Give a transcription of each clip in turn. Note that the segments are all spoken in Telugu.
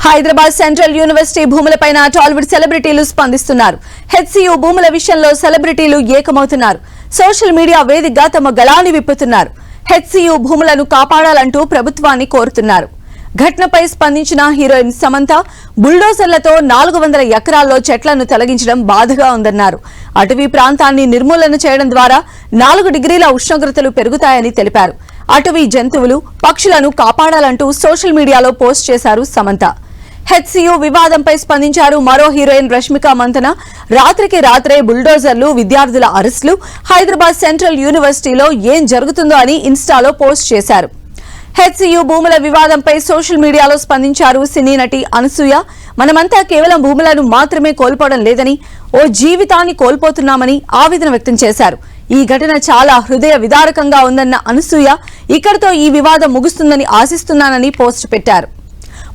హైదరాబాద్ సెంట్రల్ యూనివర్సిటీ భూములపైన టాలీవుడ్ సెలబ్రిటీలు స్పందిస్తున్నారు. హెచ్సియు భూముల విషయంలో సెలబ్రిటీలు ఏకమవుతున్నారు. సోషల్ మీడియా వేదికగా తమ గళాన్ని విప్పుతున్నారు. హెచ్సియు భూములను కాపాడాలంటూ ప్రభుత్వాన్ని కోరుతున్నారు. ఘటనపై స్పందించిన హీరోయిన్ సమంత బుల్డోజర్లతో 400 ఎకరాల్లో చెట్లను తొలగించడం బాధగా ఉందన్నారు. అటవీ ప్రాంతాన్ని నిర్మూలన చేయడం ద్వారా 4 డిగ్రీల ఉష్ణోగ్రతలు పెరుగుతాయని తెలిపారు. అటవీ జంతువులు, పక్షులను కాపాడాలంటూ సోషల్ మీడియాలో పోస్ట్ చేశారు సమంత. హెచ్సియు వివాదంపై స్పందించారు మరో హీరోయిన్ రష్మిక మంతన. రాత్రికి రాత్రే బుల్డోజర్లు, విద్యార్థుల అరెస్టులు, హైదరాబాద్ సెంట్రల్ యూనివర్సిటీలో ఏం జరుగుతుందో అని ఇన్స్టాలో పోస్ట్ చేశారు. హెచ్సియు భూముల వివాదంపై సోషల్ మీడియాలో స్పందించారు సినీ నటి అనసూయ. మనమంతా కేవలం భూములను మాత్రమే కోల్పోవడం లేదని, ఓ జీవితాన్ని కోల్పోతున్నామని ఆవేదన వ్యక్తం చేశారు. ఈ ఘటన చాలా హృదయ విదారకంగా ఉందన్న అనసూయ ఇక్కడితో ఈ వివాదం ముగుస్తుందని ఆశిస్తున్నానని పోస్ట్ పెట్టారు.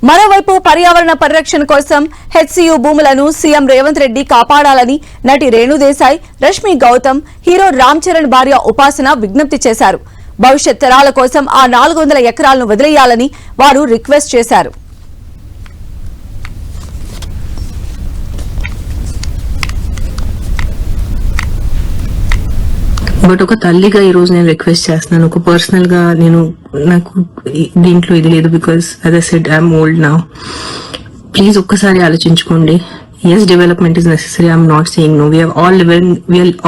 మరోవైపు పర్యావరణ పరిరక్షణ కోసం హెచ్సియు భూములను సీఎం రేవంత్ రెడ్డి కాపాడాలని నటి రేణుదేశాయ్, రష్మి గౌతమ్, హీరో రామ్ చరణ్ భార్య ఉపాసన విజ్ఞప్తి చేశారు. భవిష్యత్ తరాల కోసం ఆ 400 ఎకరాలను వదిలేయాలని వారు రిక్వెస్ట్ చేశారు. బట్ ఒక తల్లిగా ఈ రోజు నేను రిక్వెస్ట్ చేస్తున్నాను. ఒక పర్సనల్ గా నాకు దీంట్లో ఇది లేదు. Because as I said I'm old now. Please ఒక్కసారి ఆలోచించుకోండి. Yes, development is necessary. I'm not saying no. We are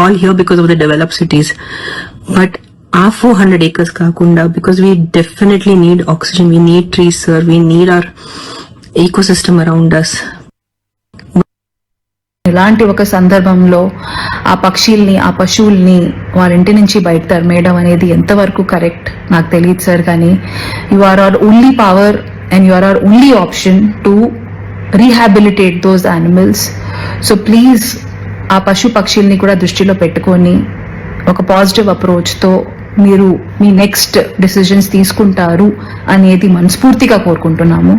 all here because of the developed cities. But our 400 acres kaakunda, because we definitely need oxygen. We need trees, sir. We need our ecosystem around us. ఇలాంటి ఒక సందర్భంలో ఆ పక్షుల్ని, ఆ పశువుల్ని వారింటి నుంచి బయట తరిమేయడం అనేది ఎంతవరకు కరెక్ట్ నాకు తెలియదు సార్. కానీ you are our only power and you are our only option to rehabilitate those animals. So please ఆ పక్షుల్ని కూడా దృష్టిలో పెట్టుకొని ఒక పాజిటివ్ అప్రోచ్తో మీరు మీ నెక్స్ట్ డిసిజన్స్ తీసుకుంటారు అనేది మనస్ఫూర్తిగా కోరుకుంటున్నాము.